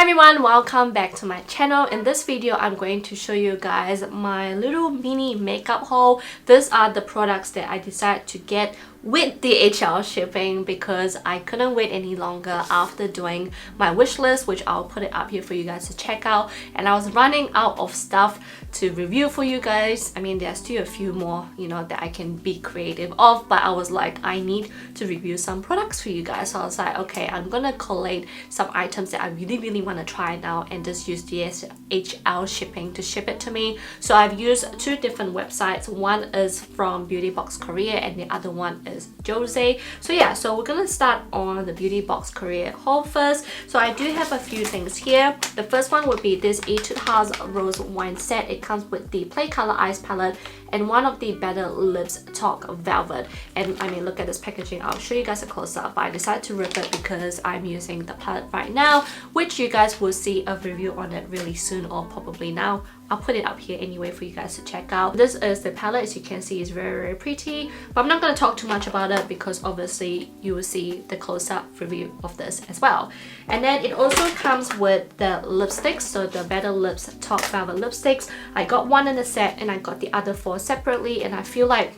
everyone, welcome back to my channel. In this video, I'm going to show you guys my little mini makeup haul. These are the products that I decided to get with DHL shipping because I couldn't wait any longer after doing my wish list, which I'll put it up here for you guys to check out. And I was running out of stuff to review for you guys. I mean, there's still a few more, you know, that I can be creative of, but I was like, I need to review some products for you guys. So I was like, okay, I'm gonna collate some items that I really want to try now and just use DHL shipping to ship it to me. So I've used two different websites. One is from Beautyboxkorea and the other one is Jolse. So yeah, so we're gonna start on the Beautyboxkorea haul first. So I do have a few things here. The first one would be this Etude Rose Wine set. It comes with the Play Color Eyes palette and one of the Better Lips Talk Velvet. And I mean, look at this packaging. I'll show you guys a close-up, but I decided to rip it because I'm using the palette right now, which you guys will see a review on it really soon, or probably now. I'll put it up here anyway for you guys to check out. This is the palette. As you can see, it's very pretty, but I'm not going to talk too much about it because obviously you will see the close-up review of this as well. And then it also comes with the lipsticks, so the Better Lips Talk Velvet lipsticks. I got one in a set and I got the other four separately, and I feel like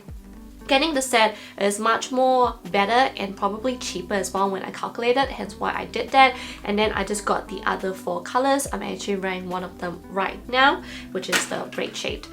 getting the set is much more better and probably cheaper as well when I calculated, hence why I did that. And then I just got the other four colors. I'm actually wearing one of them right now, which is the red shade.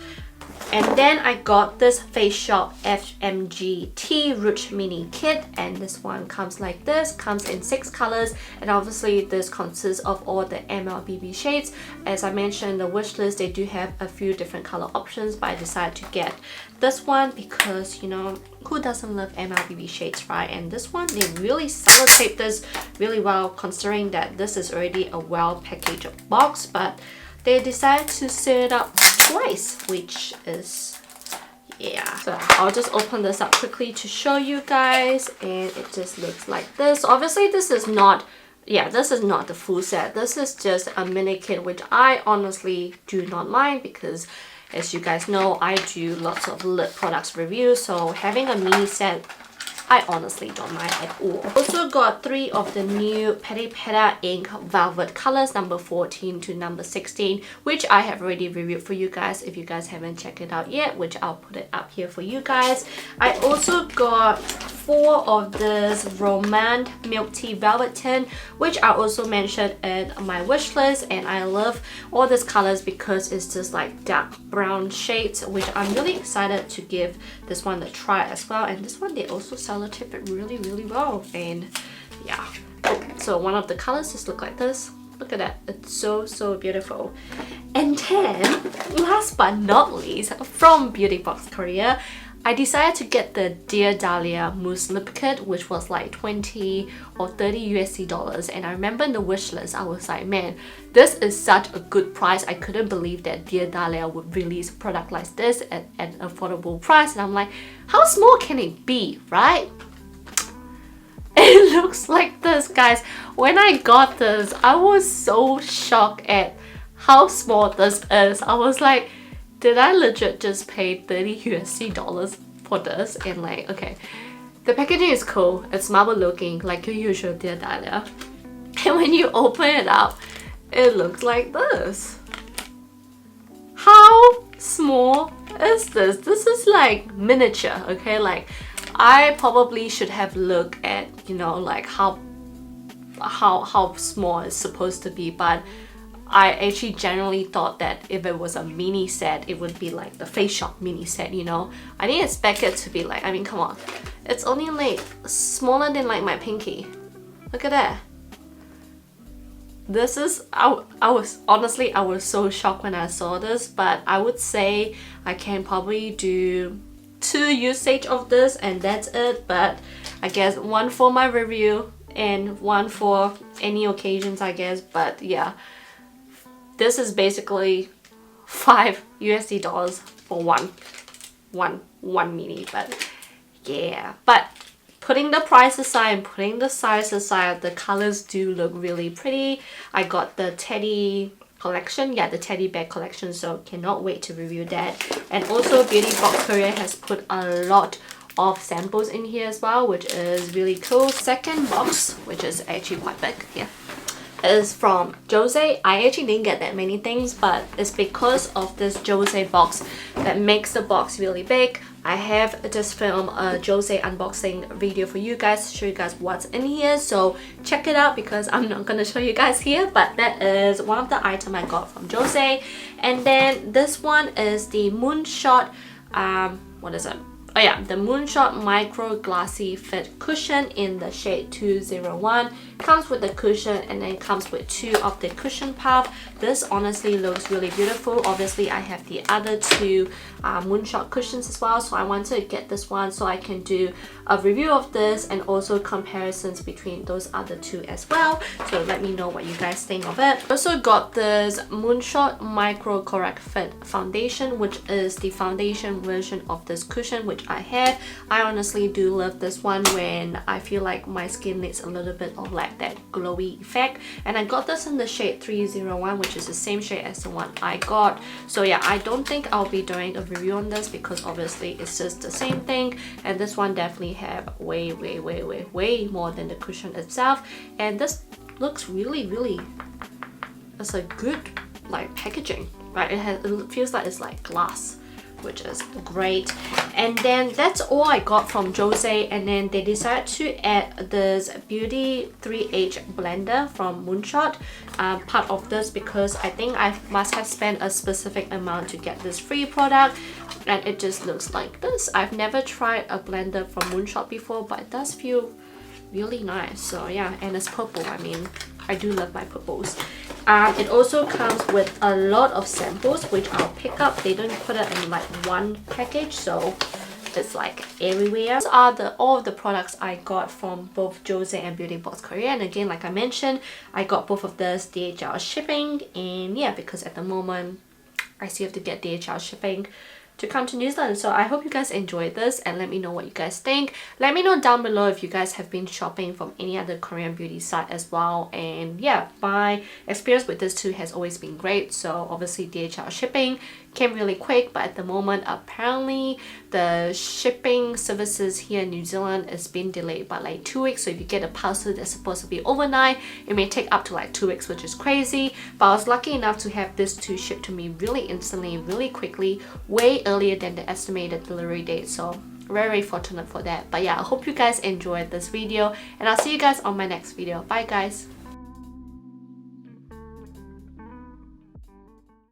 And then I got this Face Shop FGMT Rouge Mini Kit, and this one comes like this, comes in 6 colors, and obviously this consists of all the MLBB shades. As I mentioned in the wish list, they do have a few different color options, but I decided to get this one because, you know, who doesn't love MLBB shades, right? And this one, they really sellotape this really well, considering that this is already a well-packaged box, but they decided to set it up twice, which is, yeah. So I'll just open this up quickly to show you guys, and it just looks like this. Obviously this is not, yeah, this is not the full set. This is just a mini kit, which I honestly do not mind because, as you guys know, I do lots of lip products reviews, so having a mini set, I honestly don't mind at all. Also got 3 of the new Peripera Ink Velvet colors, number 14 to number 16, which I have already reviewed for you guys if you guys haven't checked it out yet, which I'll put it up here for you guys. I also got 4 of this Romand Milk Tea Velvet Tint, which I also mentioned in my wish list, and I love all these colors because it's just like dark brown shades, which I'm really excited to give this one a try as well. And this one, they also sellotape it really well, and yeah. So one of the colors just look like this. Look at that, it's so beautiful. And then last but not least, from Beautyboxkorea, I decided to get the Dear Dahlia Mousse Lip Kit, which was like 20 or 30 USD dollars. And I remember in the wish list, I was like, man, this is such a good price. I couldn't believe that Dear Dahlia would release a product like this at an affordable price. And I'm like, how small can it be, right? It looks like this, guys. When I got this, I was so shocked at how small this is. I was like, did I legit just pay 30 USD dollars for this? And like, okay, the packaging is cool. It's marble looking like your usual Dear Dalia. And when you open it up, it looks like this. How small is this? This is like miniature, okay? Like, I probably should have looked at, you know, like how small it's supposed to be, but I actually generally thought that if it was a mini set, it would be like the Face Shop mini set, you know? I didn't expect it to be like, I mean, come on. It's only like smaller than like my pinky. Look at that. This is, I was honestly, I was so shocked when I saw this, but I would say I can probably do 2 usage of this and that's it. But I guess 1 for my review and 1 for any occasions, I guess. But yeah, this is basically 5 USD dollars for one mini. But yeah, but putting the price aside and putting the size aside, the colors do look really pretty. I got the teddy collection, yeah, the teddy bear collection, so cannot wait to review that. And also Beautyboxkorea has put a lot of samples in here as well, which is really cool. Second box, which is actually quite big, yeah. is from Jolse. I actually didn't get that many things, but it's because of this Jolse box that makes the box really big. I have just filmed a Jolse unboxing video for you guys to show you guys what's in here, so check it out because I'm not gonna show you guys here, but that is one of the items I got from Jolse. And then this one is the Moonshot, what is it? Oh yeah, the Moonshot Micro Glassy Fit Cushion in the shade 201. Comes with the cushion and then comes with 2 of the cushion puff. This honestly looks really beautiful. Obviously, I have the other 2 Moonshot cushions as well, so I wanted to get this one so I can do a review of this and also comparisons between those other 2 as well. So let me know what you guys think of it. I also got this Moonshot Micro Correct Fit Foundation, which is the foundation version of this cushion, which I have. I honestly do love this one when I feel like my skin needs a little bit of like that glowy effect, and I got this in the shade 301, which is the same shade as the one I got. So yeah, I don't think I'll be doing a review on this because obviously it's just the same thing, and this one definitely have way more than the cushion itself. And this looks really, it's a good like packaging, right? It feels like it's like glass, which is great. And then that's all I got from Jolse. And then they decided to add this Beauty 3H blender from Moonshot, part of this, because I think I must have spent a specific amount to get this free product, and it just looks like this. I've never tried a blender from Moonshot before, but it does feel really nice. So yeah, and it's purple. I mean, I do love my purples. It also comes with a lot of samples, which I'll pick up. They don't put it in like one package, so it's like everywhere. These are all of the products I got from both Jolse and Beautyboxkorea. And again, like I mentioned, I got both of this DHL shipping, and yeah, because at the moment I still have to get DHL shipping to come to New Zealand. So I hope you guys enjoyed this, and let me know what you guys think. Let me know down below if you guys have been shopping from any other Korean beauty site as well. And yeah, my experience with this too has always been great. So obviously DHL shipping came really quick, but at the moment apparently the shipping services here in New Zealand is being delayed by like 2 weeks. So if you get a parcel that's supposed to be overnight, it may take up to like 2 weeks, which is crazy. But I was lucky enough to have this to ship to me really instantly, really quickly, way earlier than the estimated delivery date. So very fortunate for that. But yeah, I hope you guys enjoyed this video, and I'll see you guys on my next video. Bye guys.